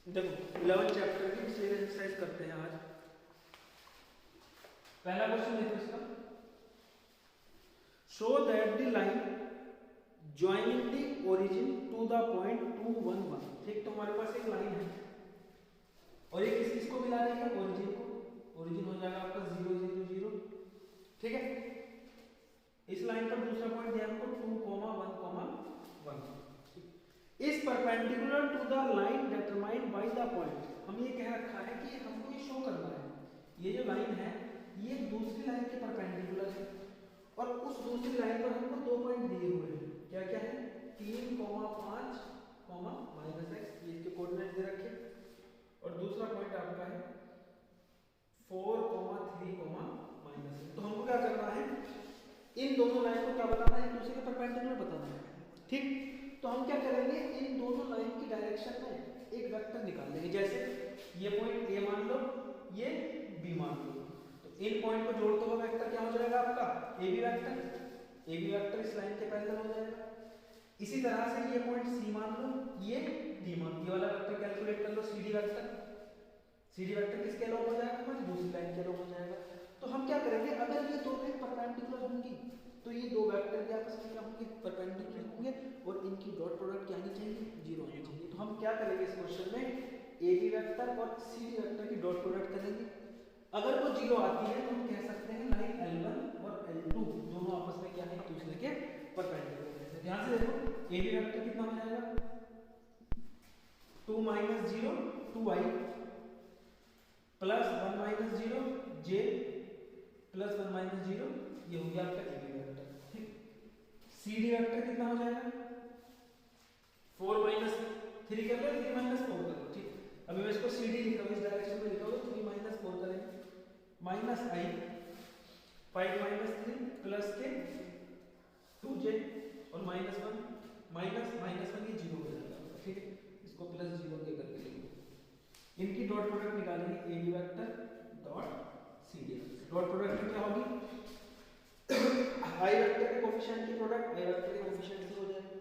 देखो 11 चैप्टर की पिछले एक्सरसाइज करते हैं आज। पहला क्वेश्चन देखो इसका, show that the line joining the origin to the point 2 1 1। ठीक, तो हमारे पास एक लाइन है और ये किस किस को मिला रही है, ओरिजिन को। ओरिजिन हो जाएगा आपका 0 0 0। ठीक है, इस लाइन पर दूसरा पॉइंट दिया हमको 2 1 1। इस perpendicular to the line determined by the point. हम ये कह रखा है कि हमको ये शो करना है, ये जो लाइन है ये दूसरी लाइन के परपेंडिकुलर है और उस दूसरी लाइन पर हमको दो पॉइंट दिए हुए हैं। क्या क्या है, 3 5 -x, ये इसके कोऑर्डिनेट दे रखे, और दूसरा पॉइंट आपका है 4 3 -1। तो हमको क्या करना है, इन दोनों लाइन को क्या बताना है, एक दूसरे के परपेंडिकुलर बताना है। ठीक, तो हम क्या करेंगे, इन दोनों लाइन की डायरेक्शन में एक वेक्टर निकाल लेंगे। जैसे ये पॉइंट ए मान लो, ये बी मान लो, तो इन पॉइंट को जोड़ते हुए वेक्टर क्या हो जाएगा आपका, A B vector. A B vector इस लाइन के पैरेलल हो जाएगा। इसी तरह से ये पॉइंट सी मान लो, ये डी मान, ये वाला वेक्टर कैलकुलेट कर लो, C D vector. C D vector किसके अलॉन्ग हो जाएगा, हमारी दूसरी लाइन के अलॉन्ग हो जाएगा। तो हम क्या करेंगे, अगर ये दोनों परपेंडिकुलर होंगी तो ये दो वेक्टर के आपस में क्या होंगे, परपेंडिकुलर होंगे, और इनकी डॉट प्रोडक्ट क्या आनी चाहिए, 0 आनी चाहिए। तो हम क्या करेंगे इस क्वेश्चन में, ए बी वेक्टर और सी डी वेक्टर की डॉट प्रोडक्ट करेंगे। अगर वो 0 आती है तो हम कह सकते हैं लाइन L1 और L2 दोनोदोनों आपस में क्या है, एक दूसरे के परपेंडिकुलर है। ध्यान से देखो, ए बी वेक्टर कितना हो जाएगा, 2 0 2i प्लस 1 0 j प्लस 1 0, ये हो गया आपका ए बी वेक्टर। ठीक, सी डी वेक्टर कितना हो जाएगा, 4 3 कर लो, 3 4 कर लो। ठीक, अभी मैं इसको सी डी लिखा हूं, इस डायरेक्शन में लिखा हूं, 3 4 करेंगे, माइनस i 5 3 प्लस के 2j और -1 -1 ये 0 हो जाएगा। ठीक है, इसको प्लस 0 के करके लिखो। इनकी डॉट प्रोडक्ट निकालेंगे, A B vector dot C D. Dot product क्या होगी, आई वेक्टर के कोफिशिएंट की प्रोडक्ट आई वेक्टर के कोफिशिएंट से हो जाएगी।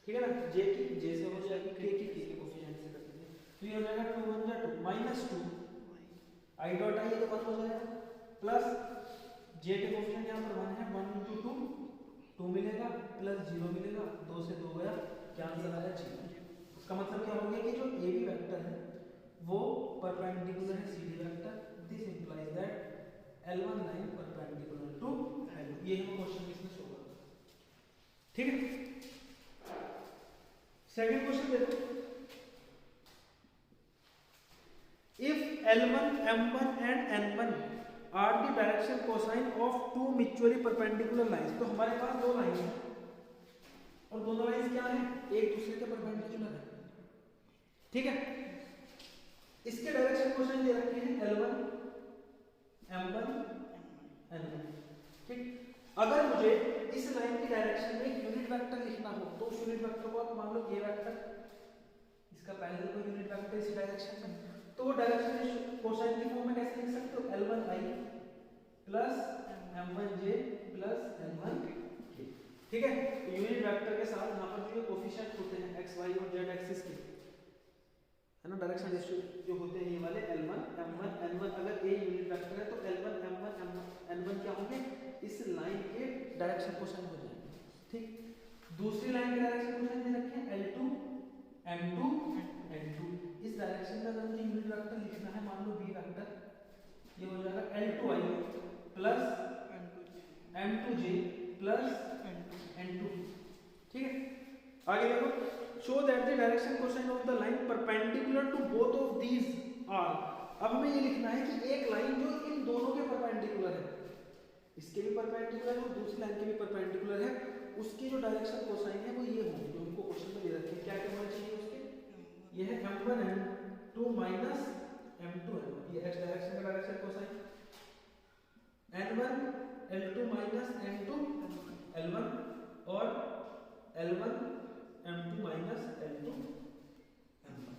ठीक है ना, जे की जे से हो जाएगी, के की के कोफिशिएंट से कर देंगे। तो ये हो जाएगा 2 1 2 -2 आई डॉट आई, ये तो 1 हो जाएगा, प्लस जे के कोफिशिएंट यहां पर 1 है, 1 2 2 मिलेगा, प्लस 0 मिलेगा, 2 से 2 गया, क्या आंसर आया 0। इसका मतलब क्या हो गया कि जो ए बी वेक्टर है वो परपेंडिकुलर है C D vector. This implies that L1 line perpendicular to L2। ये हम क्वेश्चन इसमें शो करते। ठीक है, सेकंड क्वेश्चन देखो, if L1 M1 and N1 are the direction cosine of two mutually perpendicular lines. तो हमारे पास दो लाइन है और दोनों लाइंस क्या है, एक दूसरे के परपेंडिकुलर है। ठीक है, इसके डायरेक्शन कोसाइन दे रखे हैं L1 M1 N1। ठीक, अगर मुझे इस लाइन की डायरेक्शन में यूनिट वेक्टर लिखना हो तो उस यूनिट वेक्टर को आप मान लो ए वेक्टर, इसका पैरेलल कोई यूनिट वेक्टर इस डायरेक्शन में, तो वो डायरेक्शन कोसाइन की फॉर्म में कैसे लिख सकते हो, L1i plus M1j plus N1k। ठीक है, तो यूनिट वेक्टर के साथ यहाँ पर जो कोफिशिएंट होते हैं x y और z एक्सिस के, है ना, डायरेक्शन रेशियो जो होते हैं ये वाले L1 M1 N1, अगर a यूनिट वेक्टर है तो L1 M1 N1 क्या होंगे, इस लाइन के डायरेक्शन कोसाइन हो जाएंगे। ठीक, दूसरी लाइन के डायरेक्शन कोसाइन दे रखे हैं L2 M2 N2। इस डायरेक्शन में अगर मुझे यूनिट वेक्टर लिखना है, मान लो b वेक्टर, ये हो जाएगा L2i plus M2j plus N2। ठीक है, आगे देखो, show that the direction cosine of the line perpendicular to both of these are. अब हमें ये लिखना है कि एक लाइन जो इन दोनों के परपेंडिकुलर है, इसके भी परपेंडिकुलर है और दूसरी लाइन के भी परपेंडिकुलर है, उसकी जो डायरेक्शन कोसाइन है वो ये होगी जो हमको क्वेश्चन में दे रखे हैं। क्या क्या होना चाहिए उसके, ये है M1 N2 minus M2 N1, ये x डायरेक्शन का direction cosine, N1 L2 minus N2 L1 और L1 M2 minus L2 M1।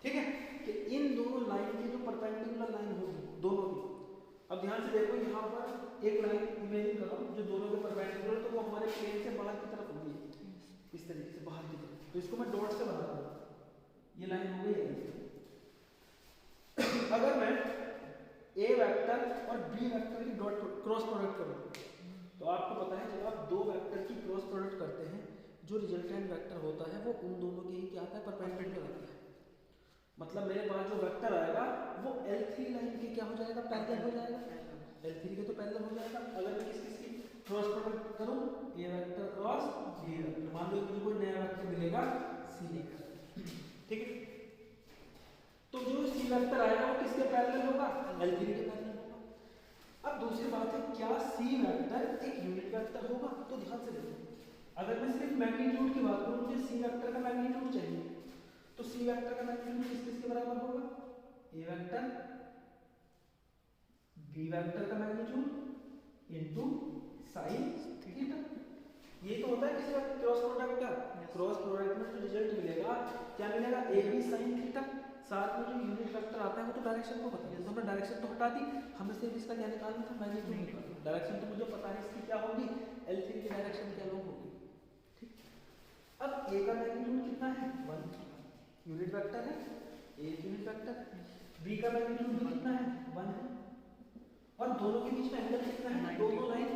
ठीक है, कि इन दोनों लाइन की जो परपेंडिकुलर लाइन होगी दोनों की, अब ध्यान से देखो यहाँ पर एक लाइन इमेजिन करो जो दोनों के परपेंडिकुलर, तो वो हमारे प्लेन से बाहर की तरफ होगी, इस तरीके से बाहर की तरफ। तो इसको मैं डॉट से बना दूंगा, ये लाइन हो गई है, और बी वेक्टर की डॉट क्रॉस प्रोडक्ट करो, तो आपको पता है जब आप दो वेक्टर की क्रॉस प्रोडक्ट करते हैं जो रिजल्टेंट वेक्टर होता है वो उन दोनों के ही क्या आता है, परपेंडिकुलर आता है। मतलब मेरे पास जो वेक्टर आएगा वो L3 लाइन के क्या हो जाएगा, पैरेलल हो जाएगा, L3 के तो पैरेलल हो जाएगा। अगर मैं किस की क्रॉस प्रोडक्ट करूं, ए वेक्टर क्रॉस बी वेक्टर, मान लो मुझे कोई नया वेक्टर मिलेगा सी वेक्टर, ठीक है, तो जो सी वेक्टर आएगा वो किसके पैरेलल होगा, L3 के पैरेलल होगा। अब दूसरी बात है, क्या सी वेक्टर एक यूनिट वेक्टर होगा, तो ध्यान से देखो, अगर मैं सिर्फ मैग्नीट्यूड की बात करूं, मुझे सी वेक्टर का मैग्नीट्यूड चाहिए, तो सी वेक्टर का मैग्नीट्यूड किसके बराबर होगा, ए वेक्टर बी वेक्टर का मैग्नीट्यूड इनटू साइन थीटा। ये तो होता है किसी वक्त क्रॉस प्रोडक्ट का, क्रॉस प्रोडक्ट में जो रिजल्ट मिलेगा क्या मिलेगा, ए बी साइन थीटा, साथ में जो यूनिट वेक्टर आता है वो तो डायरेक्शन को पता है, तो हमने डायरेक्शन तो हटा दी, हमें सिर्फ इसका क्या निकालना था, मैग्नीट्यूड निकालना। डायरेक्शन तो मुझे पता है इसकी क्या होगी, L3 की डायरेक्शन क्या लोग होगी, ठीक। अब ए का मैग्नीट्यूड कितना है, 1 यूनिट वेक्टर है, ए यूनिट वेक्टर, बी का मैग्नीट्यूड भी कितना है, 1 है, और दोनों के बीच में एंगल कितना है, दोनों लाइन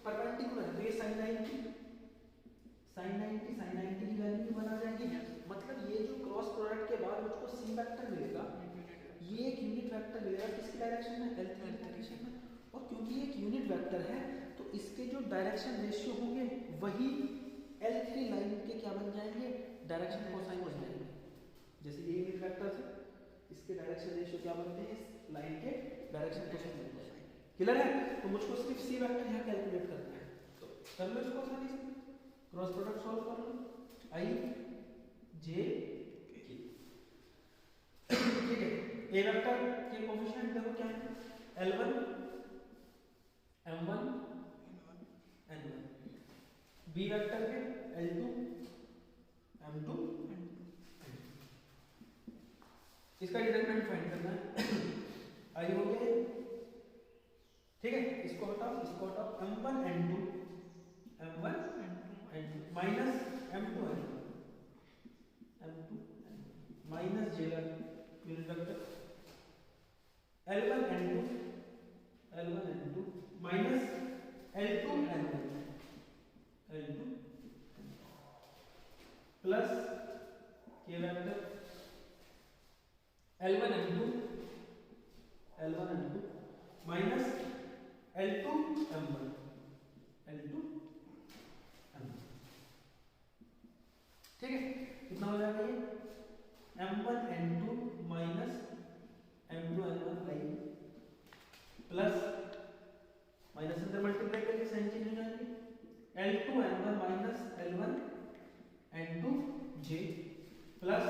परपेंडिकुलर है, तो ये sin 90 की वैल्यू भी बना जाएगी। मतलब ये जो क्रॉस प्रोडक्ट के बाद मुझको सी वेक्टर मिलेगा, ये एक यूनिट वेक्टर मिलेगा किसकी डायरेक्शन में, L3 की डायरेक्शन में, और क्योंकि ये एक यूनिट वेक्टर है तो इसके जो डायरेक्शन रेशियो होंगे वही L3 लाइन के क्या बन जाएंगे, डायरेक्शन कोसाइन बन जाएंगे। जैसे ये यूनिट वेक्टर है, इसके डायरेक्शन रेशियो क्या बनते हैं, इस लाइन के डायरेक्शन कोसाइन बन जाएंगे। क्लियर है, तो मुझको सिर्फ सी वेक्टर यहाँ कैलकुलेट करना है, तो कर लो इसको आसानी से, क्रॉस प्रोडक्ट सॉल्व कर लो, आई जे के, ठीक है। ए वेक्टर के कोएफिशिएंट देखो क्या है, L1 M1 N1, B vector के L2 M2 इसका डिटरमिनेंट फाइंड करना है, आई हो गया, ठीक है, इसको हटाओ M1 N2 minus M2 N2 minus J1 unit vector L1 N2 minus L2 N1 plus K vector L1 N2 minus L2 M1 ठीक है, कितना हो जाएगा ये M1 N2 minus M2 N1 line plus minus अंदर मल्टीप्लाई करके sign change हो जाएगी, L2 N1 minus L1 N2 J plus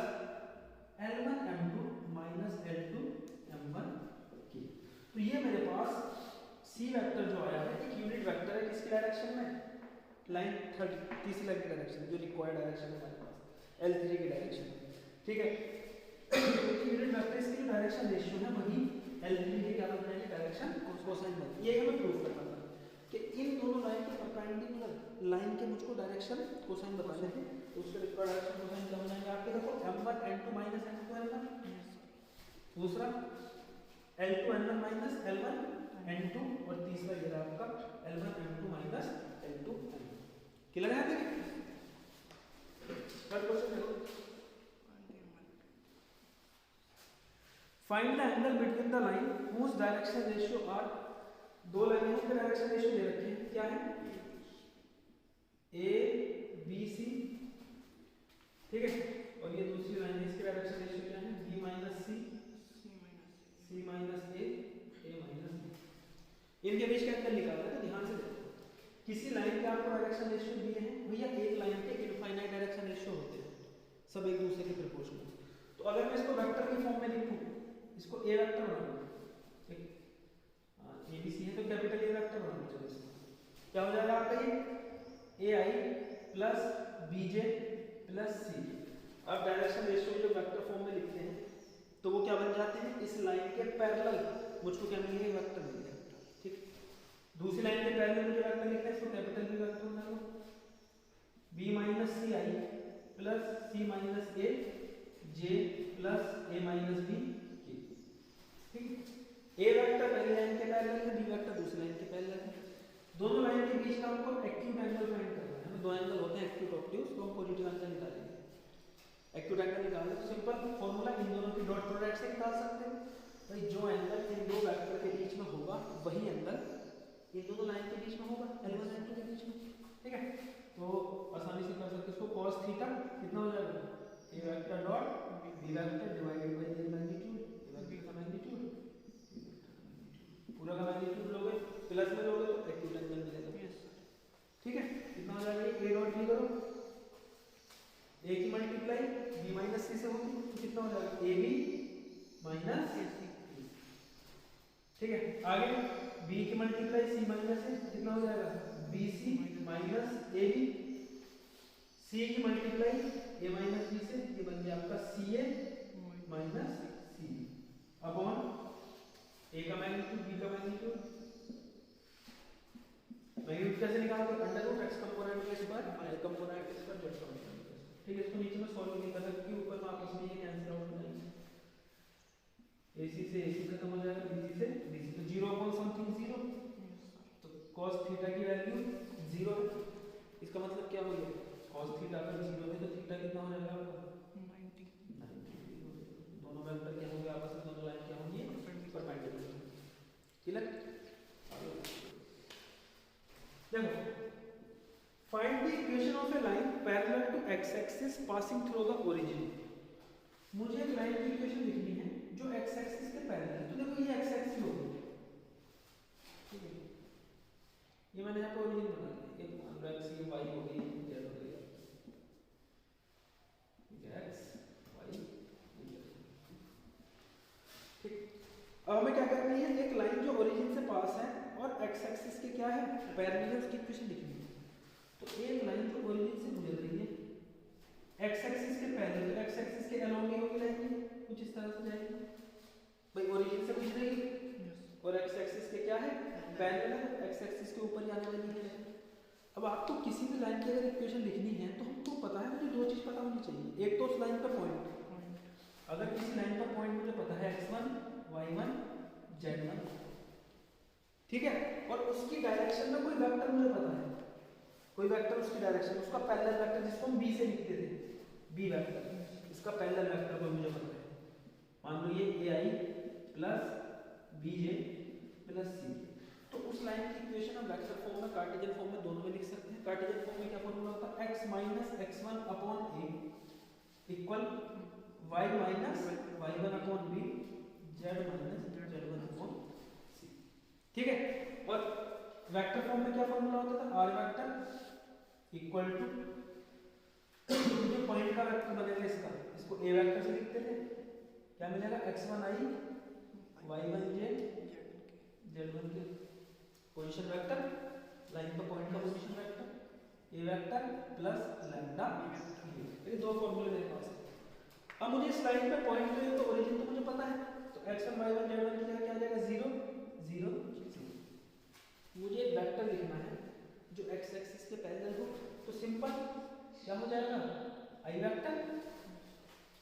L1 M2 minus L2 M1 K। तो ये मेरे पास C वेक्टर जो आया है एक यूनिट वेक्टर है, किसकी डायरेक्शन में, लाइन 30 लाइन की डायरेक्शन, जो रिक्वायर्ड डायरेक्शन है हमारे पास L3 की डायरेक्शन, ठीक है। यूनिट वेक्टर इसकी जो डायरेक्शन रेशियो है वही L3 के क्या बन जाएगी, डायरेक्शन कोसाइन बन, ये हमें प्रूव करना था कि इन दोनों लाइन के परपेंडिकुलर लाइन के मुझको डायरेक्शन कोसाइन बताने थे, तो उसके रिक्वायर्ड डायरेक्शन कोसाइन क्या हो जाएंगे आपके, देखो M1 N2 minus M2 N1, दूसरा L2 N1 minus L1 N2, और तीसरा ये रहा आपका L1 M2 minus L2 N1। Clear है, देखिए थर्ड क्वेश्चन देखो, find the angle between the line whose direction ratio are, दो लाइनों के डायरेक्शन रेशियो दे रखे हैं, क्या है A B C, ठीक है, और ये दूसरी लाइन है, इसके डायरेक्शन रेशियो क्या है, B minus C C minus A A minus B, इनके बीच का एंगल निकालना है। तो ध्यान से देखो, किसी लाइन के आपको डायरेक्शन रेशियो दिए हैं, भैया एक लाइन के इनफाइनाइट डायरेक्शन रेशियो होते हैं, सब एक दूसरे के प्रोपोर्शनल। तो अगर मैं इसको वेक्टर की फॉर्म में लिखूं, इसको ए वेक्टर बना लूं, ठीक, ए बी सी है तो कैपिटल ए वेक्टर बना लूं, चलो इसको क्या हो जाएगा आपका ये ए आई प्लस बी जे प्लस सी। अब डायरेक्शन रेशियो जो वेक्टर फॉर्म में लिखते हैं तो वो क्या बन जाते हैं, इस लाइन के पैरेलल मुझको क्या मिलेगा, वेक्टर मिलेगा, ठीक। दूसरी लाइन के पैरेलल मुझे वेक्टर लिखना है, इसको कैपिटल बी वेक्टर बना लो, बी माइनस सी आई प्लस सी माइनस ए जे प्लस ए माइनस बी, ठीक। ए वेक्टर पहली लाइन के पैरेलल है, बी वेक्टर दूसरी लाइन के पैरेलल है। दोनों लाइन के बीच का हमको एक्यूट एंगल फाइंड करना है। दो एंगल होते हैं एक्यूट ऑब्ट्यूज, तो हम पॉजिटिव एंगल निकालेंगे। एक्यूट एंगल निकालने तो सिंपल फॉर्मूला, इन दोनों की डॉट प्रोडक्ट से निकाल सकते हैं। भाई जो एंगल इन दो वेक्टर के बीच में होगा वही एंगल इन दोनों लाइन के बीच में होगा, L1 L2 के बीच में। ठीक है, तो आसानी से कर सकते हैं इसको। cos थीटा कितना हो जाएगा, A vector dot B vector divided by the magnitude, A vector का मैग्नीट्यूड, पूरा का मैग्नीट्यूड लोगे प्लस में लोगे तो एक्यूट एंगल मिलेगा। ठीक है, कितना हो जाएगा, ए डॉट बी करो, ए की मल्टीप्लाई बी माइनस सी से होगी तो कितना हो जाएगा, ए बी माइनस सी। ठीक है, आगे बी की मल्टीप्लाई सी माइनस से कितना हो जाएगा, B C minus A B. C की मल्टीप्लाई ए माइनस बी से ये बन गया आपका सी ए माइनस सी अपॉन ए का मैग्नीट्यूड बी का मैग्नीट्यूड। मैग्नीट्यूड कैसे निकालोगे, अंडर रूट एक्स कंपोनेंट के स्क्वायर वाई कंपोनेंट के स्क्वायर जेड कंपोनेंट के स्क्वायर। ठीक है, इसको नीचे में सॉल्व नहीं कर सकते, ऊपर में आपस में ये कैंसिल आउट हो जाएंगे। AC से AC खत्म हो जाएगा, BC से BC, तो 0 अपॉन समथिंग 0, तो cos थीटा की वैल्यू 0 है। इसका मतलब क्या हो गया, cos थीटा अगर 0 है तो थीटा कितना हो जाएगा आपका 90। दोनों वेक्टर क्या होंगे आपस में, दोनों लाइन क्या होंगी परपेंडिकुलर। क्लियर, देखो find the equation of a line parallel to x axis passing through the origin. मुझे एक लाइन की इक्वेशन लिखनी है जो x एक्सिस के पैरेलल है। तो देखो ये x एक्सिस हो गई, ठीक है, ये मैंने यहाँ पे ओरिजिन बना दिया, ये मान लो x ये y हो गई, z हो गई, x y, ठीक। अब हमें क्या करनी है, एक लाइन जो ओरिजिन से पास है और x एक्सिस के क्या है पैरेलल है, उसकी इक्वेशन लिखनी है। तो एक लाइन जो ओरिजिन से गुजर रही है x एक्सिस के पैरेलल, तो x एक्सिस के अलोंग ही होगी लाइन, कुछ इस तरह से जाएगी। भाई ओरिजिन से गुजरेगी और x एक्सिस के क्या है पैरेलल है, x एक्सिस के ऊपर ही आने वाली है। अब आपको किसी भी लाइन की अगर इक्वेशन लिखनी है तो हमको पता है, मुझे दो चीज पता होनी चाहिए। एक तो उस लाइन का पॉइंट, अगर किसी लाइन का पॉइंट मुझे पता है x1 y1 z1, ठीक है, और उसकी डायरेक्शन में कोई वेक्टर मुझे पता है, कोई वेक्टर उसकी डायरेक्शन, उसका पैरेलल वेक्टर जिसको हम b से लिखते थे, b वेक्टर, इसका पैरेलल वेक्टर कोई मुझे पता है। मान लो ये ai plus bj plus c, तो उस लाइन की इक्वेशन हम वेक्टर फॉर्म में, कार्टेशियन फॉर्म में, दोनों में लिख सकते हैं। कार्टेशियन फॉर्म में क्या फॉर्मूला होता है, x minus x1 upon a equal y minus y1 upon b z minus z1 upon c। ठीक है, और वेक्टर फॉर्म में क्या फॉर्मूला होता था, r वेक्टर इक्वल टू जो पॉइंट का वेक्टर बनेगा इसका, इसको a वेक्टर से लिखते थे, क्या मिलेगा x1i y1j z1k, position vector, line पर पॉइंट का position vector, a vector plus lambda, ये दो फॉर्मूले मेरे पास है। अब मुझे इस लाइन पे पॉइंट पे तो ओरिजिन तो मुझे पता है, तो x1 y1 z1 की जगह क्या आ जाएगा 0 0 0। मुझे एक वेक्टर लिखना है जो x एक्सिस के पैरेलल हो, तो सिंपल क्या हो जाएगा, i वेक्टर,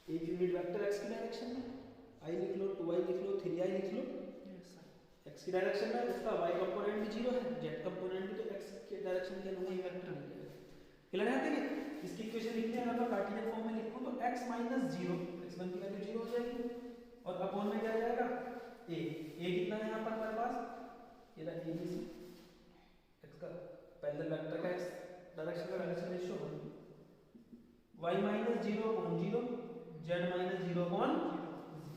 एक यूनिट वेक्टर x की डायरेक्शन में, i लिख लो, 2i लिख लो, 3i लिख लो, x की डायरेक्शन में, उसका y कंपोनेंट भी 0 है, z कंपोनेंट भी, तो x के डायरेक्शन के अनुसार ये वेक्टर मिल जाएगा। क्लियर है? देखिए इसकी इक्वेशन लिखनी है, अगर कार्टेशियन फॉर्म में लिखूं तो x माइनस 0, x1 की वैल्यू 0 हो जाएगी, और अपॉन में क्या आ जाएगा a, a कितना है यहाँ पर हमारे पास, ये रहा a x का पैरेलल वेक्टर का x डायरेक्शन का direction ratio 1, y minus 0 upon 0, z minus 0 upon 0।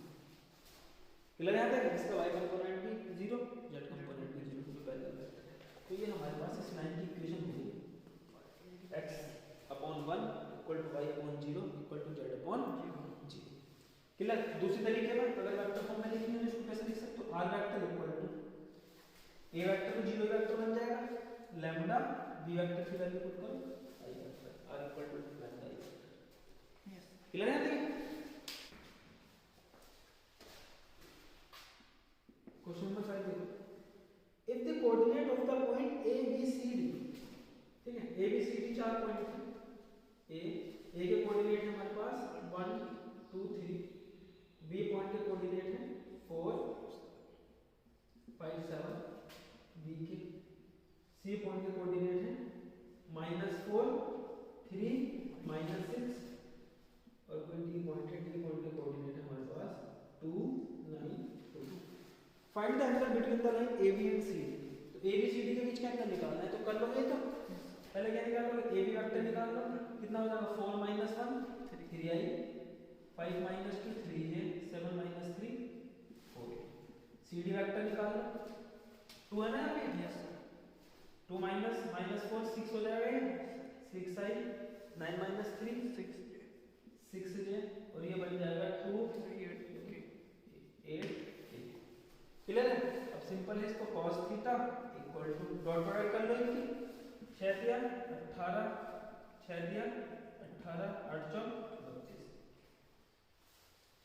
Clear है? देखिए इसका y कंपोनेंट भी 0, z कंपोनेंट भी 0, जो पैरेलल वेक्टर है। तो ये हमारे पास इस लाइन की इक्वेशन हो गई, x upon 1 equal to y upon 0 equal to z upon 0। Clear? दूसरी तरीके में अगर वेक्टर फॉर्म में लिखनी है इसको कैसे लिख सकते हो, r vector equal to a vector को 0 वेक्टर बन जाएगा, लैम्डा b वेक्टर की वैल्यू पुट करो, i vector r equal to lambda i vector. Clear है? देखिए क्वेश्चन नंबर 5 देखो, if the coordinate of the point a b c d, ठीक है, a b c d चार पॉइंट है, a के कोऑर्डिनेट है हमारे पास 1 2 3, b पॉइंट के कोऑर्डिनेट है 4 5 7 बी के सी पॉइंट के कोऑर्डिनेट है -4 3 -6 और कोई डी पॉइंट है, डी पॉइंट के कोऑर्डिनेट है हमारे पास 2 9 2। Find the angle between the line A B and C D. तो ए बी सी डी के बीच का एंगल निकालना है, तो कर लोगे। तो पहले क्या निकालोगे, ए बी वेक्टर निकाल लो, कितना हो जाएगा 4 - 1 3i 5 - 2 3j 7 - 3 4। सी डी वेक्टर निकाल लो, 2 है ना यहाँ पे, यस 2 -4 6 हो जाएगा ये 6i 9 - 3 6j और ये बन जाएगा 2 8 क्लियर है। अब सिंपल है, इसको cos theta equal to dot product कर लो इनकी, 6 दिया 18 6 दिया 18 8 चौक 32,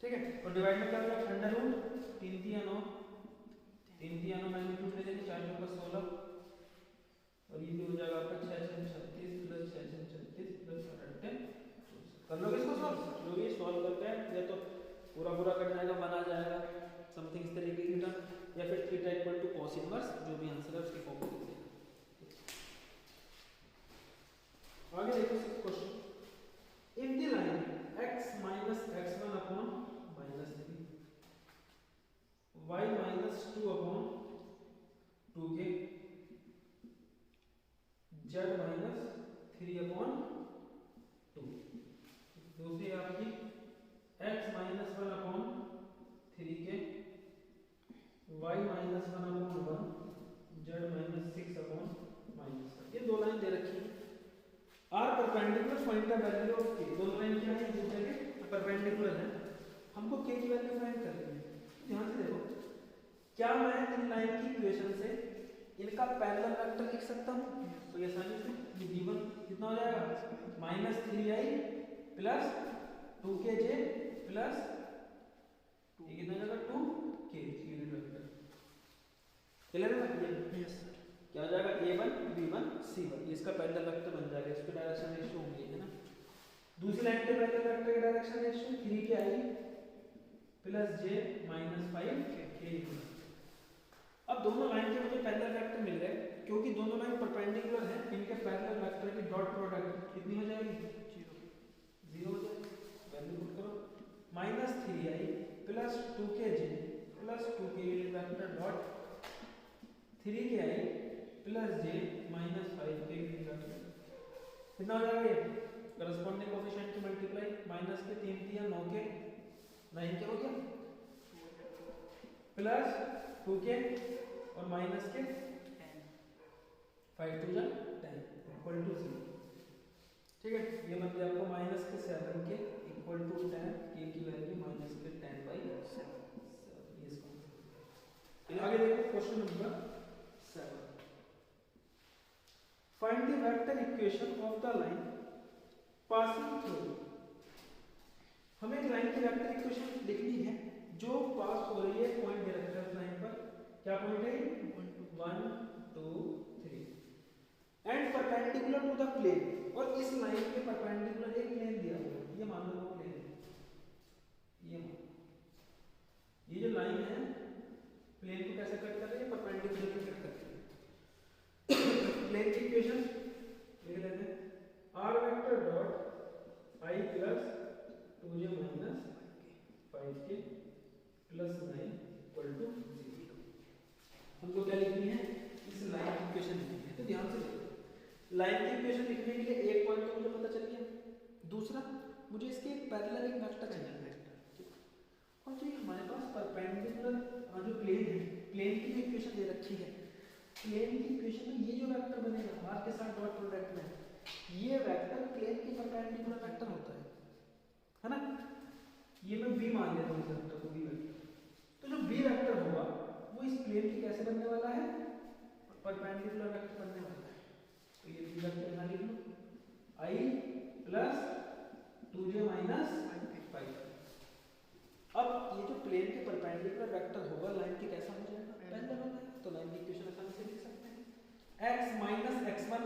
ठीक है। और डिवाइड में क्या होगा, अंडर रूट 3 दिया 9 3 दिया 9 मैग्नीट्यूड ले लेंगे 4 का 16 और ये भी हो जाएगा आपका 6 6 36 प्लस 6 6 36 प्लस 8 10 कर लोगे इसको सॉल्व। जो भी सॉल्व करते हैं या तो पूरा कट जाएगा, बना जाएगा समथिंग इस तरीके की टर्म, या फिर theta equal to cos inverse, जो भी आंसर है उसकी कॉपी लिख लेना। आगे देखो question, if the line x - x1 upon -3 y - 2 upon 2k z - 3 upon 2, दूसरी आपकी x - 1 upon 3k y - 1 upon 1 z - 6 upon -1। ये दो लाइन दे रखी है, are perpendicular, find the value of k। दोनों लाइन क्या है, एक दूसरे के परपेंडिकुलर है, हमको k की वैल्यू फाइंड करनी है। ध्यान से देखो, क्या मैं इन लाइन की इक्वेशन से इनका पैरेलल वेक्टर लिख सकता हूं? तो ये आसानी से, ये v1 कितना हो जाएगा -3i प्लस 2kj प्लस ये कितना हो जाएगा 2k यूनिट वेक्टर, क्लियर है ना। Yes sir. क्या हो जाएगा a1 b1 c1, ये इसका पैरेलल वेक्टर बन जाएगा, इसके डायरेक्शन रेशियो होंगे, है ना। दूसरी लाइन के पैरेलल वेक्टर के direction ratio 3ki plus j - 5k। अब दोनों लाइन के मुझे पैरेलल वेक्टर मिल गए, क्योंकि दोनों लाइन परपेंडिकुलर हैं, इनके पैरेलल वेक्टर की डॉट प्रोडक्ट कितनी हो जाएगी 0 हो जाएगी। वैल्यू पुट करो, -3i plus 2kj plus 2k unit vector dot 3ki plus j - 5k unit vector, कितना हो जाएगा ये करस्पॉन्डिंग कोएफिशिएंट की मल्टीप्लाई, माइनस के 3 दिया 9 के 9 के हो गया प्लस 2k और माइनस के 5 2 जा 10 इक्वल टू 0, ठीक है। ये बन गया आपको माइनस के 7 के इक्वल टू 10, k की वैल्यू माइनस के 10/7। ये इसको आगे देखो question number 7, find the vector equation of the line passing through. हमें एक लाइन की वेक्टर इक्वेशन लिखनी है जो पास हो रही है, पॉइंट दे रखा है उस लाइन पर, क्या पॉइंट है 1 2 3 and perpendicular to the plane, और इस लाइन के परपेंडिकुलर एक प्लेन दिया हुआ है, ये मान लो वो प्लेन है, ये जो लाइन है प्लेन को कैसे कट कर रही है, परपेंडिकुलर को कट कर रही है। प्लेन की इक्वेशन लिख लेते हैं, r vector dot i plus 2j minus 5k plus 9 equal to 0। हमको क्या लिखनी है, इस लाइन की इक्वेशन लिखनी है। तो ध्यान से देखो, लाइन की इक्वेशन लिखने के लिए एक पॉइंट तो मुझे पता चल गया, दूसरा मुझे इसके एक पैरेलल एक वेक्टर चाहिए, और जो हमारे पास परपेंडिकुलर जो प्लेन है, प्लेन की इक्वेशन दे रखी है, प्लेन की इक्वेशन में ये जो वेक्टर बनेगा r के साथ डॉट प्रोडक्ट में, ये वेक्टर प्लेन के परपेंडिकुलर वेक्टर होता है ना। ये मैं v मान लेता हूँ इस वेक्टर को, v वेक्टर। तो जो v वेक्टर होगा वो इस प्लेन के कैसे बनने वाला है, परपेंडिकुलर वेक्टर बनने वाला है। तो ये v वेक्टर यहाँ लिख लो, i प्लस 2j माइनस 5। अब ये जो प्लेन के परपेंडिकुलर वेक्टर होगा लाइन के कैसा हो जाएगा, पैरेलल हो जाएगा। तो लाइन की इक्वेशन आसानी से लिख सकते हैं, x minus x1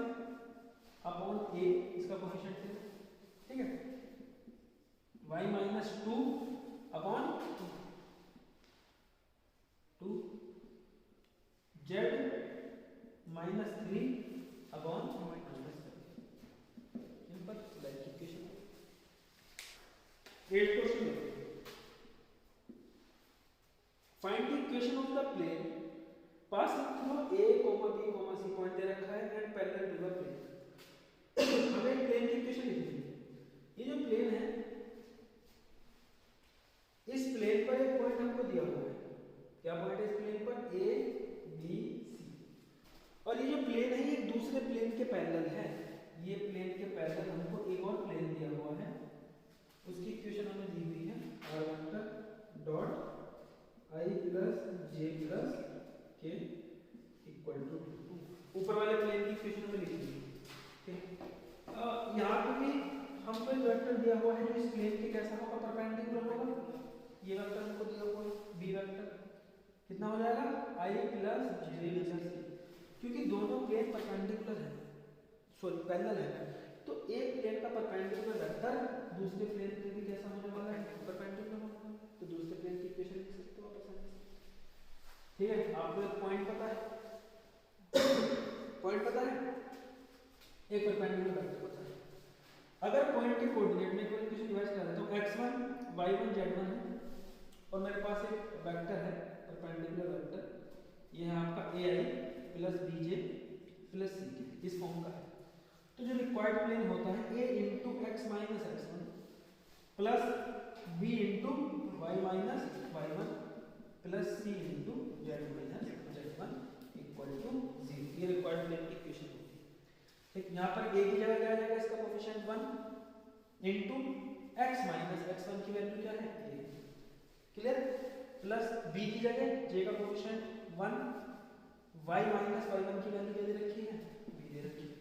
upon a, इसका कोएफिशिएंट है, ठीक है, y माइनस 2 अपॉन 2 8 क्वेश्चन देखते हैं। Find the equation of the plane passing through a, b, c point दे रखा है and parallel to the plane. हमें प्लेन की इक्वेशन लिखनी है। ये जो प्लेन है, इस प्लेन पर एक पॉइंट हमको दिया हुआ है। क्या पॉइंट है इस प्लेन पर? a, b, c। और ये जो प्लेन है ये दूसरे प्लेन के पैरेलल है। ये प्लेन के पैरेलल हमको एक और प्लेन दिया हुआ है, उसकी इक्वेशन हमें दी हुई है r dot i plus j plus k equal to 2। ऊपर वाले प्लेन की इक्वेशन हमें लिखनी है। ठीक है, यहाँ पे भी हमको एक वेक्टर दिया हुआ है जो इस प्लेन के कैसा होगा? परपेंडिकुलर होगा। ये वेक्टर हमको दिया हुआ है b वेक्टर, कितना हो जाएगा? i plus j plus k। क्योंकि दोनों प्लेन परपेंडिकुलर है, सॉरी पैरेलल है, तो एक प्लेन का परपेंडिकुलर वेक्टर दूसरे प्लेन पे भी कैसा होने वाला है? परपेंडिकुलर होने वाला है। तो दूसरे प्लेन की इक्वेशन लिख सकते हो आप आसानी से। ठीक है, आपको एक पॉइंट पता है, पॉइंट पता है, एक परपेंडिकुलर वेक्टर पता है। अगर पॉइंट के कोऑर्डिनेट में कोई इक्वेशन डिवाइड कर देता हूं, x1 y1 z1 है और मेरे पास एक वेक्टर है परपेंडिकुलर वेक्टर, ये है आपका ai plus bj plus ck, इस फॉर्म का है। तो जो रिक्वायर्ड प्लेन होता है a into x minus x1 plus b into y minus y1 plus c into z minus z1 equal to 0। ये रिक्वायर्ड प्लेन की इक्वेशन होती है। ठीक, यहाँ पर a की जगह क्या आ जाएगा? इसका coefficient 1 into x minus x1 की वैल्यू क्या है? a। क्लियर? प्लस b की जगह j का कोएफिशिएंट 1, y माइनस y1 की वैल्यू क्या दे रखी है? b दे रखी है।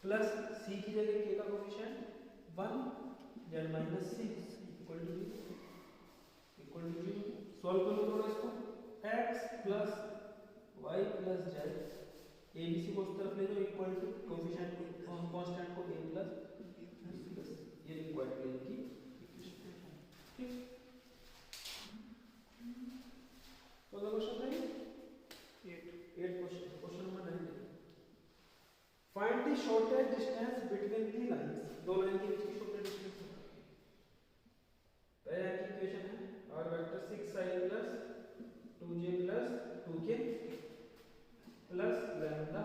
प्लस c की जगह k का coefficient 1, z minus c equal to 0। Solve करो थोड़ा इसको। x plus y plus z, abc को उस तरफ ले जाओ इक्वल टू कोएफिशिएंट कांस्टेंट को a प्लस b प्लस, ये रिक्वायर्ड प्लेन की इक्वेशन है। ठीक, तो क्वेश्चन है 8 question. Question number 9, find the shortest distance between the lines. दो लाइन के बीच की शॉर्टेस्ट डिस्टेंस है। पहले की इक्वेशन है r vector 6i plus 2j plus 2k plus lambda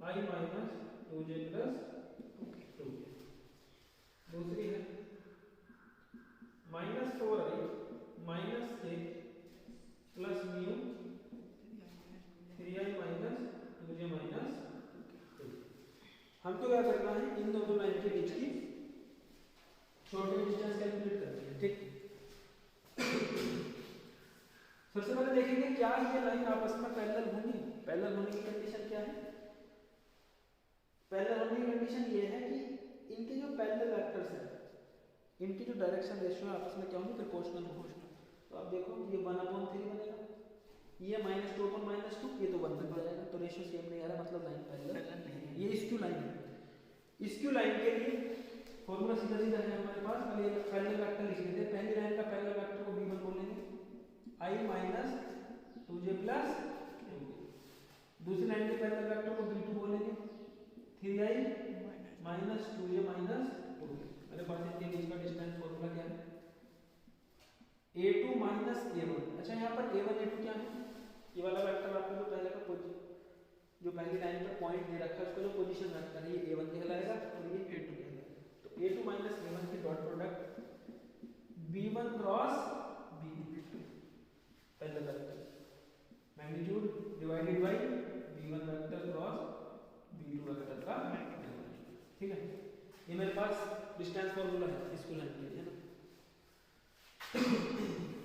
i minus 2j plus 2k। दूसरी है minus 4i minus k plus mu 3i minus 2j minus 2। हमको क्या करना है? इन दोनों लाइन के बीच की शॉर्टेस्ट डिस्टेंस कैलकुलेट करनी है। ठीक, सबसे पहले देखेंगे क्या ये लाइन आपस में पैरेलल होंगी। पैरेलल होने की कंडीशन क्या है? पैरेलल होने की कंडीशन ये है कि इनके जो पैरेलल वेक्टर्स हैं, इनकी जो डायरेक्शन रेशियो है आपस में क्या होंगे? प्रोपोर्शनल होंगे। तो आप देखो ये 1/3 बनेगा, ये -2 पर -2, ये तो 1 तक हो जाएगा। तो रेशियो सेम नहीं आ रहा, मतलब लाइन पैरेलल नहीं है। ये स्क्यू लाइन है। स्क्यू लाइन के लिए फॉर्मूला सीधा सीधा है हमारे पास। पहले पैरेलल वेक्टर लिख लेते हैं। पहली लाइन का पैरेलल वेक्टर को v1 बोलेंगे, i minus 2j plus 2k। दूसरी लाइन के पैरेलल वेक्टर को v2 बोलेंगे, 3i minus 2j minus 2k। मेरे पास इनके बीच का डिस्टेंस फॉर्मूला क्या है? a2 minus a1। अच्छा, यहाँ पर a1 a2 क्या है? ये वाला वेक्टर आपको जो पहले का जो पहली लाइन पर पॉइंट दे रखा है उसका जो पोजीशन वेक्टर है, ये a1 कहलाएगा और ये a2 कहलाएगा। तो a2 माइनस a1 की dot product b1 cross b2 parallel vector, magnitude divided by b1 vector cross b2 vector का मैग्नीट्यूड। ठीक है, ये मेरे पास डिस्टेंस फार्मूला है इसको लाइन के लिए, है ना।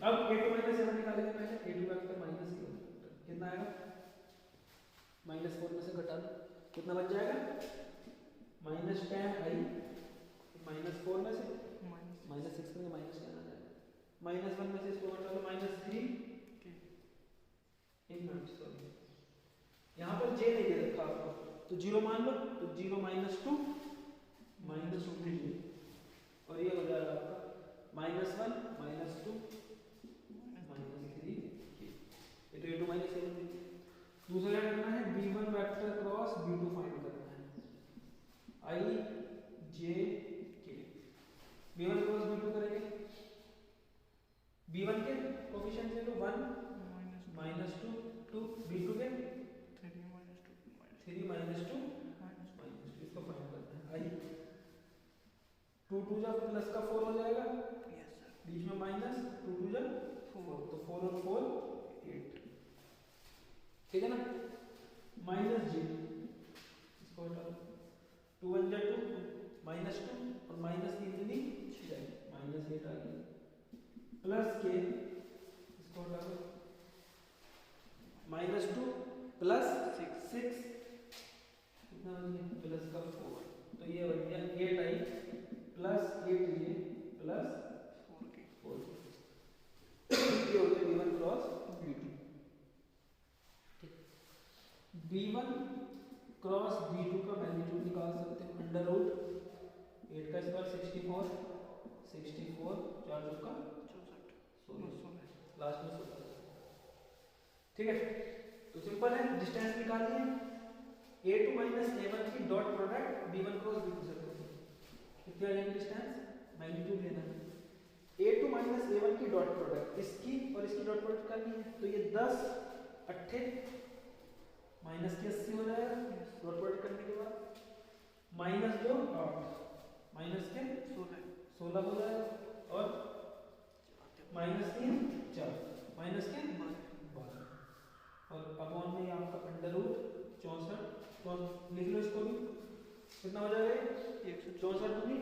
अब a2 माइनस a1 निकालेंगे। पहले a2 vector minus a1 vector कितना आएगा? -4 में से घटा दो, कितना बच जाएगा? -10i -4 में से -6 में -10 आ जाएगा। -1 में से इसको घटा दो, -3। एक मिनट, सॉरी, यहाँ पर j नहीं दे रखा आपको, तो 0 मान लो। तो 0 -2 -2j और ये हो जाएगा आपका -1 -2 -3। ये तो a2 माइनस a1 है। दूसरा क्या करना है? b1 vector cross b2 find करना है, i j k। b1 तो 1 -2 2 b2 के 3 -2 इसको फाइंड करते हैं। आई 2 2 जा प्लस का 4 हो जाएगा, बीच में माइनस, 2 2 जा 4, तो 4 और 4 8, ठीक है ना। माइनस जी इसको हटा दो, 2 1 जा 2 -2 और माइनस 3 दूनी 6 -8 आ गया, प्लस के इसको हटा दो, -2 प्लस 6 कितना बन गया, प्लस का 4, तो ये बन गया 8 आई प्लस 8 ये प्लस 4 ये हो गया b1 cross b2। b1 cross b2 का मैग्नीट्यूड निकाल सकते हैं, अंडर रूट 8 का स्क्वायर 64 4 चौका 16 लास्ट में 16, ठीक है। तो सिंपल है, डिस्टेंस निकालिए, a2 माइनस a1 की dot product b1 cross b2 से करेंगे, कितना आएगा डिस्टेंस, मैग्नीट्यूड लेना है। a2 माइनस a1 की डॉट प्रोडक्ट इसकी और इसकी डॉट प्रोडक्ट करनी है, तो ये 10 8 माइनस के 80 हो जाएगा, डॉट प्रोडक्ट करने के बाद -2 8 माइनस के 16 हो जाएगा, और -3 4 माइनस के 12, और अपॉन में आपका अंडर रूट 64, तो लिख लो इसको भी, कितना हो जाएगा 64 दूनी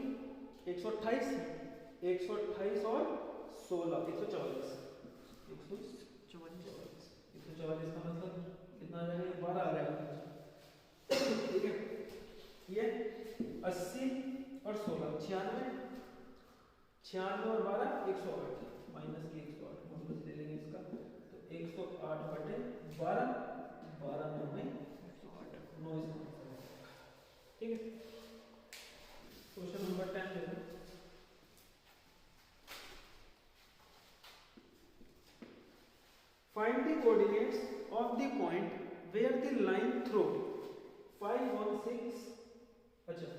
128 और 16 144 का मतलब कितना आ जाएगा, 12 आ जाएगा, ठीक है। ये 80 और 16 96 और 12 108 माइनस की 108 मॉडुलस ले लेंगे इसका, तो 108 बटे 12 12 में 9 ठीक है। क्वेश्चन नंबर 10 देखो, find the coordinates of the point where the line through 5 1 6, अच्छा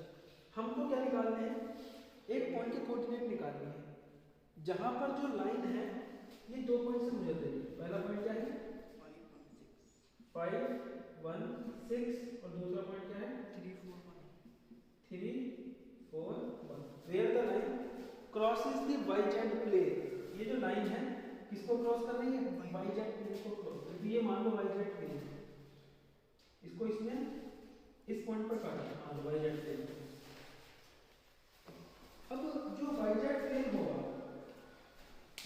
हमको क्या निकालने हैं, एक पॉइंट के कोऑर्डिनेट निकालने हैं जहां पर जो लाइन है ये दो पॉइंट से गुजर रही है। पहला पॉइंट क्या है 5 1 6 और दूसरा पॉइंट क्या है 3 4 1, where the line crosses the yz plane, ये जो लाइन है किसको क्रॉस कर रही है, yz प्लेन को क्रॉस, तो ये मान लो yz प्लेन है, इसको इसने इस पॉइंट पर काटा, हाँ yz प्लेन। अब जो yz प्लेन होगा,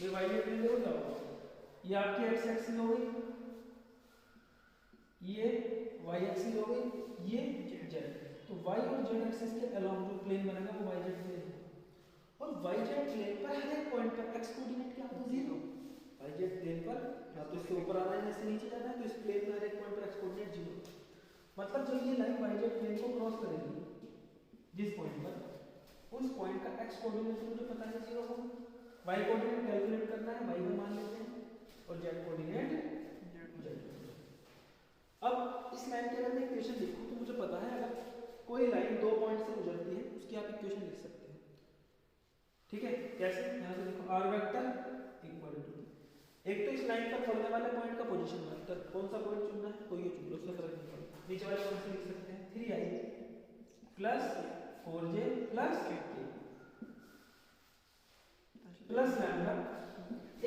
ये yz प्लेन हो जाओ, ये आपकी x एक्सिस हो गई, ये y एक्सिस हो गई, ये z, तो y और z एक्सिस के अलोंग जो प्लेन बनेगा वो yz प्लेन है, और yz प्लेन पर हर एक पॉइंट पर x कोऑर्डिनेट क्या होगा 0, yz प्लेन पर या तो इससे ऊपर आना है या इससे नीचे जाना है, तो इस प्लेन में हर एक पॉइंट पर x कोऑर्डिनेट 0, मतलब जब ये लाइन yz प्लेन को क्रॉस करेगी जिस पॉइंट पर, उस पॉइंट का x कोऑर्डिनेट मुझे पता है 0 होगा, y कोऑर्डिनेट कैलकुलेट करना है, y को मान लेते हैं, और z कोऑर्डिनेट z। अब इस लाइन के अगर मैं इक्वेशन लिखूं तो मुझे पता है अगर कोई लाइन दो पॉइंट से गुजरती है उसकी आप इक्वेशन लिख सकते हैं, ठीक है। कैसे, यहां से देखो r वेक्टर इक्वल टू, एक तो इस लाइन पर पड़ने वाले पॉइंट का पोजीशन वेक्टर, कौन सा पॉइंट चुनना है कोई चुन लो, उससे फर्क नहीं पड़ता, नीचे वाले पॉइंट से लिख सकते हैं 3i plus 4j plus k plus lambda,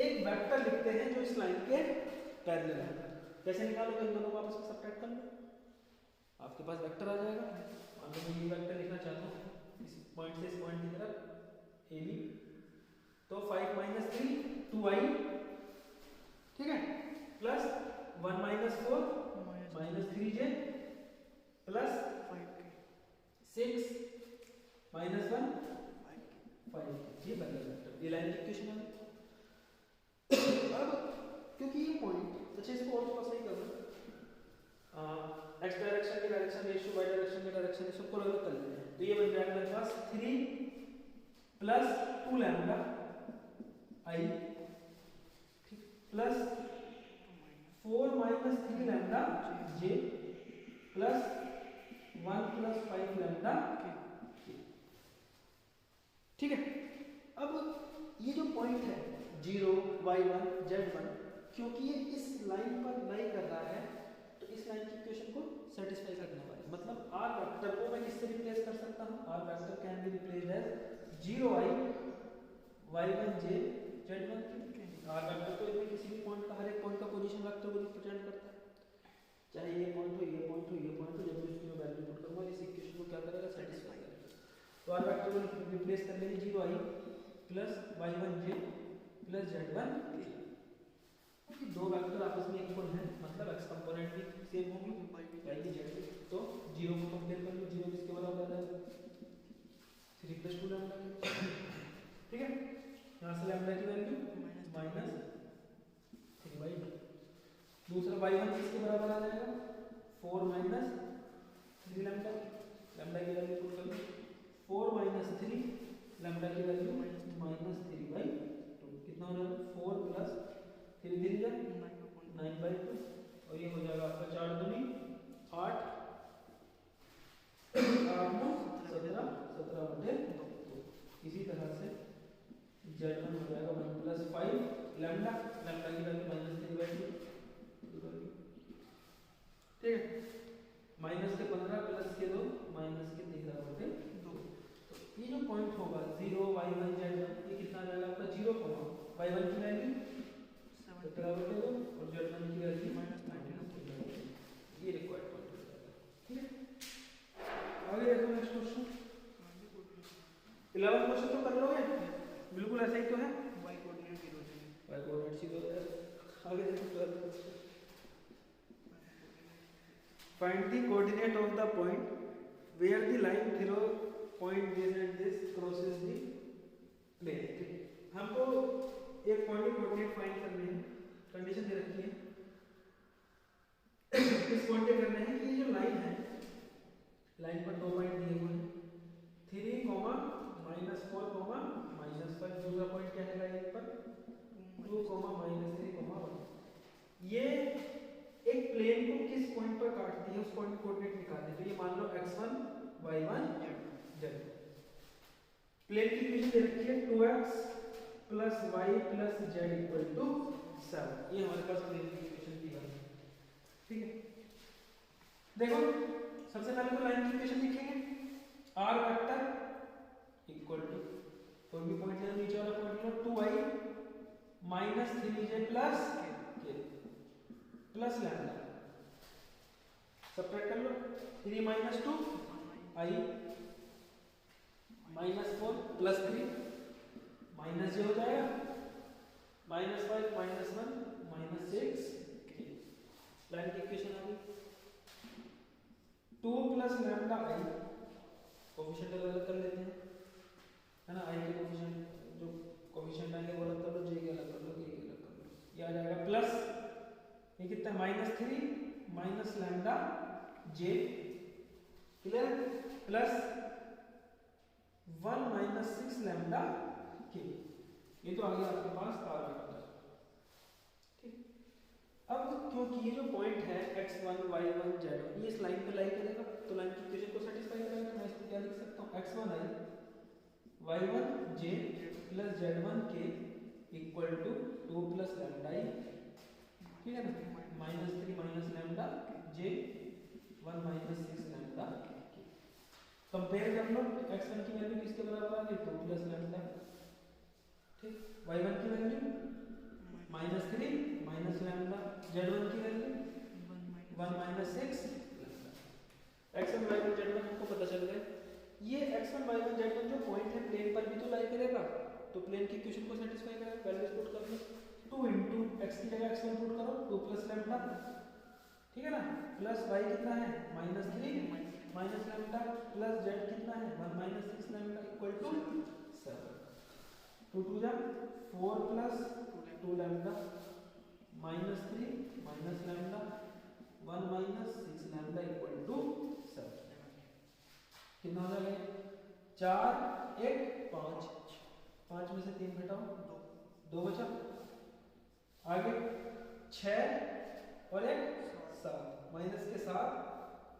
एक वेक्टर लिखते हैं जो इस लाइन के पैरेलल है। कैसे निकालोगे, इन दोनों को आपस में सब्ट्रैक्ट कर लो, आपके पास वेक्टर आ जाएगा। मान लो मैं ये वेक्टर लिखना चाहता हूँ इस पॉइंट से इस पॉइंट की तरफ AB, तो 5 - 3 2i, ठीक है, प्लस 1 - 4 -3j प्लस 6 - 1 5, ये बन गया वेक्टर, ये लाइन की इक्वेशन है। अब क्योंकि ये पॉइंट, अच्छा इसको और थोड़ा सही करना, x डायरेक्शन के डायरेक्शन रेशियो y डायरेक्शन के डायरेक्शन रेशियो को अलग कर लेते हैं, तो ये बन जाएगा मेरे पास 3 plus 2 lambda i plus 4 - 3 lambda j plus 1 plus 5 lambda k, ठीक है। अब ये जो पॉइंट है 0 y1 z1, क्योंकि ये इस लाइन पर लाई कर रहा है तो इस लाइन की इक्वेशन को सेटिस्फाई करने वाली, मतलब आर वेक्टर को मैं किससे रिप्लेस कर सकता हूँ, R vector can be replaced as 0i y1j z1k। R vector तो इसमें किसी भी पॉइंट का, हर एक पॉइंट का पोजीशन वेक्टर को रिप्रेजेंट करता है, चाहे ये पॉइंट हो, ये पॉइंट हो, ये पॉइंट हो, जब भी उसकी मैं वैल्यू पुट करूंगा इस इक्वेशन को क्या करेगा, सेटिस्फाई करेगा। तो आर वेक्टर को रिप्लेस कर लेंगे 0i plus y1j plus z1k, क्योंकि दो वेक्टर आपस में इक्वल हैं, मतलब x कंपोनेंट भी सेम होंगे y की z, तो 0 को कंपेयर कर लो, 0 किसके बराबर है 3 + 2 लैम्डा, ठीक है। यहाँ से लैम्डा की वैल्यू -3/2। दूसरा y1 किसके बराबर आ जाएगा 4 - 3 लैम्डा, लैम्डा की वैल्यू पुट कर लो 4 - 3 लैम्डा की वैल्यू -3/2, कितना हो जाएगा 4 + 3 3 जा 9/2, और ये हो जाएगा आपका 4 दूनी 8 8 9 17 17/2। इसी तरह से z1 हो जाएगा 1 + 5 लैम्डा, लैम्डा की वैल्यू -3/2, ठीक है, माइनस के 15 प्लस के 2 माइनस के 13/2। तो ये जो पॉइंट होगा 0 y1 z1, ये कितना जाएगा आपका 0, y1 की वैल्यू 17/2 और z1 की वैल्यू -19, ये रिक्वायर्ड पॉइंट हो जाएगा, ठीक है। आगे देखो नेक्स्ट क्वेश्चन, 11 क्वेश्चन तो कर लोगे, बिल्कुल ऐसा ही तो है, y कोऑर्डिनेट 0 है। आगे देखो 12 question, find the coordinate of the point where the line through point this and this crosses the plane। हमको एक पॉइंट की कोऑर्डिनेट फाइंड करने हैं, कंडीशन दे रखी है, इस पॉइंट पे करना है कि ये जो लाइन है, लाइन पर दो पॉइंट दिए हुए हैं 3, -4, -5, दूसरा पॉइंट क्या है लाइन पर 2, -3, 1। ये एक प्लेन को किस पॉइंट पर काटती है उस पॉइंट की कोऑर्डिनेट निकालते हैं। तो ये मान लो x1 y1 z, प्लेन की इक्वेशन दे रखी है 2x + y + z = 7, ये हमारे पास प्लेन की इक्वेशन दी है, ठीक है। देखो सबसे पहले तो लाइन की इक्वेशन लिखेंगे, r वेक्टर इक्वल टू कोई भी पॉइंट ले, नीचे वाला पॉइंट लो 2i - 3j k plus lambda, subtract कर लो 3 - 2 i -4 + 3 माइनस जे हो जाएगा -5 - 1 -6 k। लाइन की इक्वेशन आ गई 2 + लैम्डा i, कोएफिशिएंट अलग कर लेते हैं, है ना, i के कोएफिशिएंट जो कोएफिशिएंट आएंगे वो अलग कर लो, j के अलग कर लो, k के अलग कर लो, ये आ जाएगा प्लस ये कितना -3 - lambda j, clear, plus 1 - 6 lambda k, ये तो आ गया आपके पास r वेक्टर, ठीक। अब क्योंकि ये जो पॉइंट है x1 y1 z1 ये इस लाइन पे लाई करेगा, तो लाइन की इक्वेशन को सेटिस्फाई करेगा। मैं इसको क्या लिख सकता हूँ x1i y1j + z1k = 2 + lambda i, ठीक है ना, -3 - lambda j 1 - 6 lambda k। Compare कर लो, x1 की वैल्यू किसके बराबर आ गई 2 + लैम्डा, ठीक, y1 की वैल्यू -3 - लैम्डा, z1 की value 1 - 6 lambda. x1 y1 z1 हमको पता चल गया, ये x1 y1 z1 जो पॉइंट है प्लेन पर भी तो लाई करेगा, तो प्लेन की इक्वेशन को सेटिस्फाई करेगा। वैल्यूज पुट कर लो, 2 * x की जगह x1 पुट करो 2 + लैम्डा, ठीक है ना, प्लस y कितना है -3 - लैम्डा प्लस z कितना है 1 - 6 लैम्डा = 7, 2 2 जा 4 + 2 लैम्डा -3 - लैम्डा 1 - 6 लैम्डा = 7, कितना हो जाएगा 4 1 5, 5 में से 3 घटाओ 2 बचा, आगे 6 और 1 7, माइनस के 7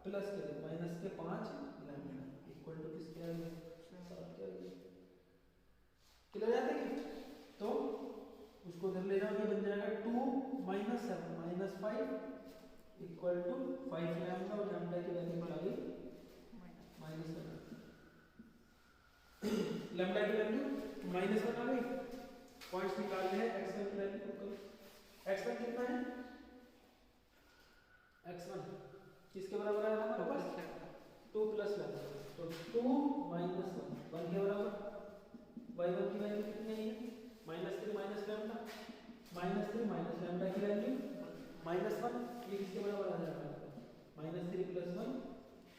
प्लस के 2 माइनस के 5 लैम्डा इक्वल टू किसके आ गया 7 के आ गया, क्लियर है। तो उसको इधर ले जाओ, ये बन जाएगा 2 minus 7 minus 5 equal to 5 lambda, और लैम्डा की वैल्यू क्या आ गई माइनस 7, लैम्डा की वैल्यू माइनस 1 आ गई। पॉइंट्स निकालने हैं, x1 की वैल्यू पुट करो। x1 कितना है, x1 किसके बराबर है हमारे पास 2 प्लस लैम्डा, तो 2 माइनस 1 के बराबर। y1 की वैल्यू कितनी है minus 3 minus lambda, minus 3 minus lambda की वैल्यू माइनस 1, ये किसके बराबर आ जाएगा माइनस 3 प्लस 1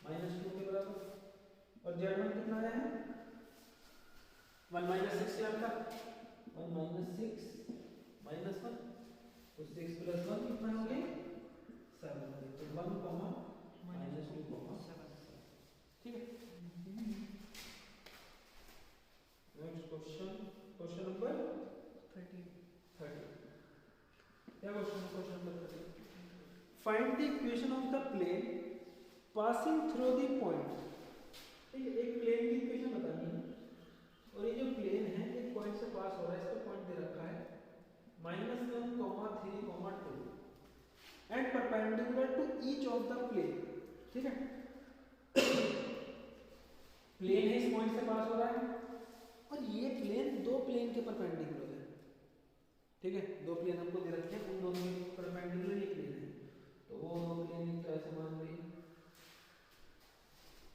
माइनस 2 के बराबर। और z1 कितना आया है 1 माइनस 6 लैम्डा, 1 माइनस 6 माइनस 1, तो 6 प्लस 1 कितना हो गया 7, तो 1 कॉमा माइनस 2 कॉमा 7, ठीक है। Next question, question number 30। क्या क्वेश्चन है, question number 30, find the equation of the plane passing through the point. ठीक है, एक प्लेन की इक्वेशन बतानी है, और ये जो प्लेन है एक पॉइंट से पास हो रहा है, इसका पॉइंट दे रखा है -1, 3, 2 and perpendicular to each of the plane. ठीक है, प्लेन है, इस पॉइंट से पास हो रहा है, और ये प्लेन दो प्लेन के परपेंडिकुलर है। ठीक है, दो प्लेन हमको दे रखे हैं, उन दोनों के परपेंडिकुलर ये प्लेन है, तो वो दो प्लेन एक तरह से मान ली।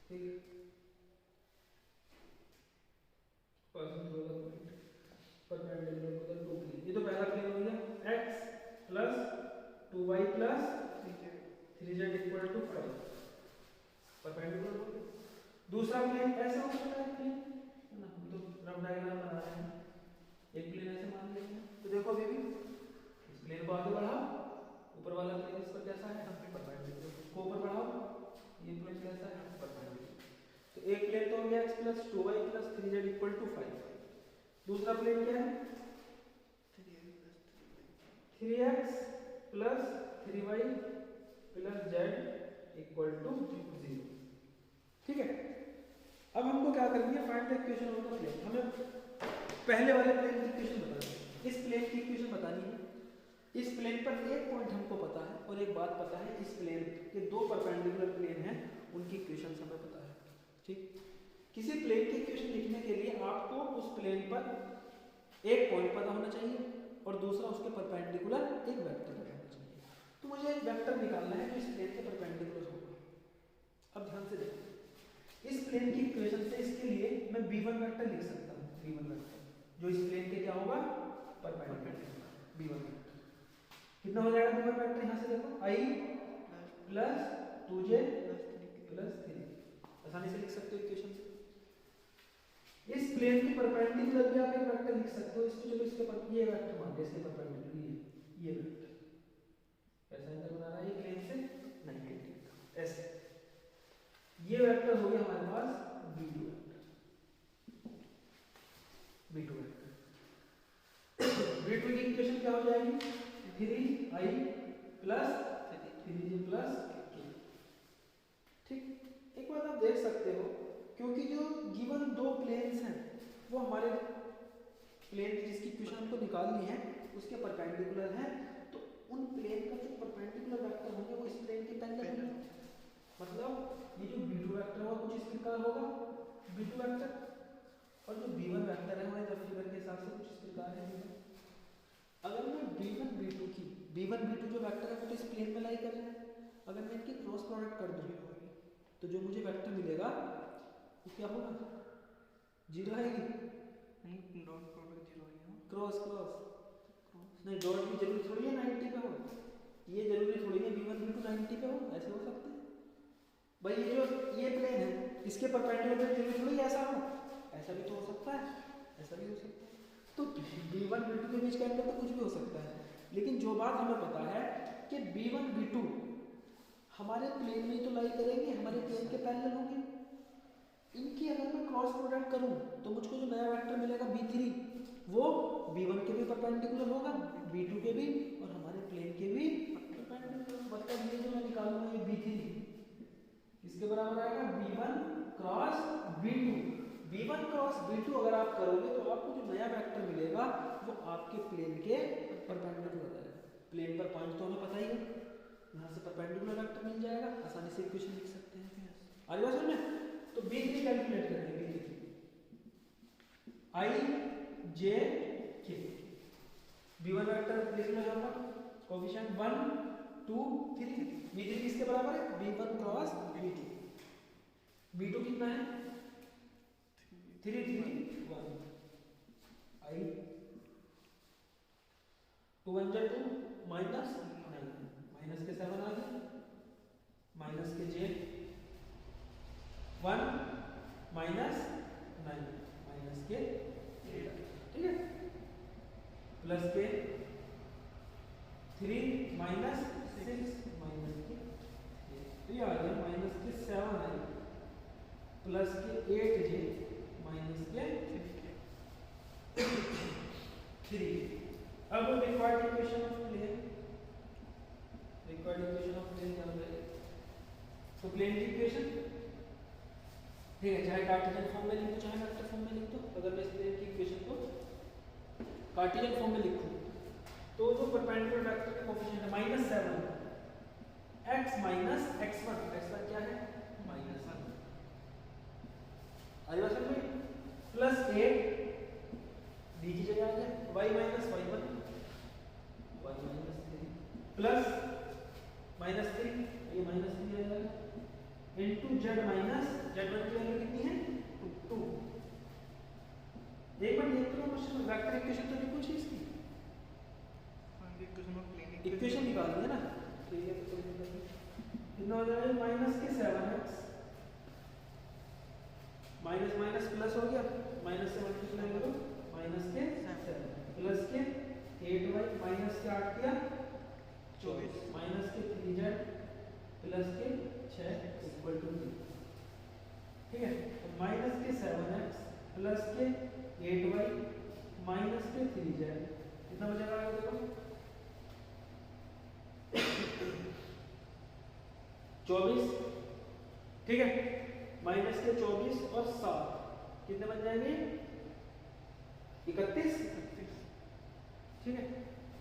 ठीक है, perpendicular to the two plane, ये तो पहला प्लेन हो गया x plus 2y plus 3z equal to 5, perpendicular हो गया। दूसरा प्लेन ऐसा हो सकता है, प्लेन ना, हम तो रफ डायग्राम बना रहे हैं, एक प्लेन ऐसे मान लेंगे। तो देखो अभी भी इस प्लेन को आगे बढ़ाओ, ऊपर वाला प्लेन इस पर कैसा है परपेंडिकुलर, को ऊपर बढ़ाओ, ये प्लेन कैसा है परपेंडिकुलर। तो एक प्लेन तो हो गया x plus 2y plus 3z equal to 5। दूसरा प्लेन क्या है 3x plus 3y plus z equal to 0। ठीक है, अब हमको क्या करनी है, find the equation of the plane. हमें पहले वाले प्लेन की इक्वेशन बतानी है, इस प्लेन की इक्वेशन बतानी है। इस प्लेन पर एक पॉइंट हमको पता है और एक बात पता है, इस प्लेन के दो परपेंडिकुलर प्लेन हैं, उनकी इक्वेशन हमें पता है। ठीक, किसी प्लेन की इक्वेशन लिखने के लिए आपको उस प्लेन पर एक पॉइंट पता होना चाहिए और दूसरा उसके परपेंडिकुलर एक वेक्टर पता होना चाहिए। तो मुझे एक वेक्टर निकालना है जो इस प्लेन के परपेंडिकुलर होगा। अब ध्यान से देखो, इस प्लेन की इक्वेशन से इसके लिए मैं b1 वेक्टर लिख सकता हूँ, b1 वेक्टर जो इस प्लेन के क्या होगा परपेंडिकुलर, b1 वेक्टर कितना हो जाएगा b1 वेक्टर, यहाँ से देखो i प्लस 2j प्लस 3, आसानी से लिख सकते हो इक्वेशन से। इस प्लेन की परपेंडिकुलर भी आप एक वेक्टर लिख सकते हो, इसको चलो इसके पर ये वेक्टर मान लो, इसके परपेंडिकुलर ये वेक्टर ऐसा एंगल बना रहा है ये प्लेन से 90 डिग्री ऐसे, ये वेक्टर हो गया हमारे पास b2 vector, b2 vector. b2 की इक्वेशन क्या हो जाएगी 3i प्लस 3j प्लस 2। ठीक, एक बात आप देख सकते हो, क्योंकि जो गिवन दो प्लेन्स हैं वो हमारे प्लेन जिसकी इक्वेशन हमको निकालनी है उसके परपेंडिकुलर हैं, तो उन प्लेन का जो परपेंडिकुलर वेक्टर होंगे वो इस प्लेन के पैरेलल होंगे। मतलब ये जो b2 वेक्टर होगा कुछ इस प्रकार होगा b2 वेक्टर, और जो b1 वेक्टर है हमारे रफ फिगर के हिसाब से कुछ इस प्रकार है b1। अगर मैं b1 b2 जो वेक्टर है वो तो इस प्लेन में लाई कर रहे हैं, अगर मैं इनकी क्रॉस प्रोडक्ट कर दूं तो जो मुझे वेक्टर मिलेगा वो क्या होगा, जीरो आएगी नहीं, डॉट प्रोडक्ट जीरो आएगा, क्रॉस नहीं, डॉट भी जरूरी थोड़ी है 90 पे हो, ये जरूरी थोड़ी है b1 b2 90 पे हो, ऐसे हो सकते हैं भाई। ये जो ये प्लेन है इसके परपेंडिकुलर जरूरी थोड़ी ऐसा हो, ऐसा भी तो हो सकता है, ऐसा भी हो सकता है। तो b1 b2 के बीच का एंगल तो कुछ भी हो सकता है, लेकिन जो बात हमें पता है कि b1 b2 हमारे प्लेन में तो लाई करेंगे, हमारे प्लेन के पैरेलल होंगे। इनकी अगर मैं क्रॉस प्रोडक्ट करूं तो मुझको जो नया वेक्टर मिलेगा b3 वो b1 के भी परपेंडिकुलर होगा, b2 के भी और हमारे प्लेन के भी परपेंडिकुलर। मतलब ये जो मैं निकालूंगा ये b3 किसके बराबर आएगा b1 cross b2। b1 cross b2 अगर आप करोगे तो आपको जो नया वेक्टर मिलेगा वो आपके प्लेन के परपेंडिकुलर आएगा। प्लेन पर पॉइंट तो हमें पता ही है, यहाँ से परपेंडिकुलर वेक्टर मिल जाएगा, आसानी से इक्वेशन लिख सकते हैं। आगे बात समझ में? तो B3 कैलकुलेट करेंगे, B3 I J K, B1 vector लिख लो यहाँ पर, कोएफिशिएंट 1 2 3, B3 किसके बराबर है? B1 क्रॉस B2, B2 कितना है? 3 3 1, I 2 1 जा 2 माइनस 9, माइनस के 7 आ गए, माइनस के J 1 माइनस 9, माइनस के 8, ठीक है, प्लस के 3 माइनस 6, माइनस के 8, तो ये आ गया माइनस के 7 आई प्लस के 8J माइनस के 3। अब required equation of plane, required equation of plane क्या होगा? तो प्लेन की इक्वेशन, ठीक है, चाहे कार्टेशियन फॉर्म में लिख दो चाहे वेक्टर फॉर्म में लिख दो। अगर मैं इस प्लेन की इक्वेशन को कार्टेशियन फॉर्म में लिखूं तो जो परपेंडिकुलर वेक्टर का कोएफिशिएंट है -7 x माइनस x1, x1 क्या है? -1, आगे बात समझ में? प्लस 8 d की जगह आ गया y minus y1, y minus 3 plus -3, ये -3 आ जाएगा, इनटू z माइनस z1 की वैल्यू कितनी है? 2। एक बार देख लो क्वेश्चन, वेक्टर इक्वेशन तो नहीं पूछी इसकी, इक्वेशन निकालनी है ना, ठीक है, तो कितना हो जाएगा? माइनस के 7x, माइनस माइनस प्लस हो गया, माइनस से मल्टीप्लाई करो, माइनस के 7 प्लस के 8y माइनस के 8 किया 24, माइनस के 3z प्लस के 6 इक्वल टू 3, ठीक है, तो माइनस के 7x प्लस के 8y माइनस के 3z कितना बचेगा? आगे देखो 24, ठीक है, माइनस के 24 और 7 कितने बन जाएंगे? 31, ठीक है,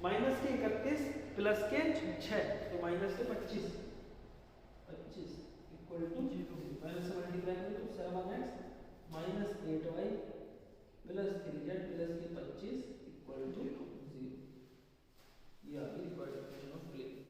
माइनस के 31 प्लस के 6 तो माइनस के 25 इक्वल टू 0, माइनस से मल्टीप्लाई करें तो 7x minus 8y plus 3z plus के 25 इक्वल टू 0।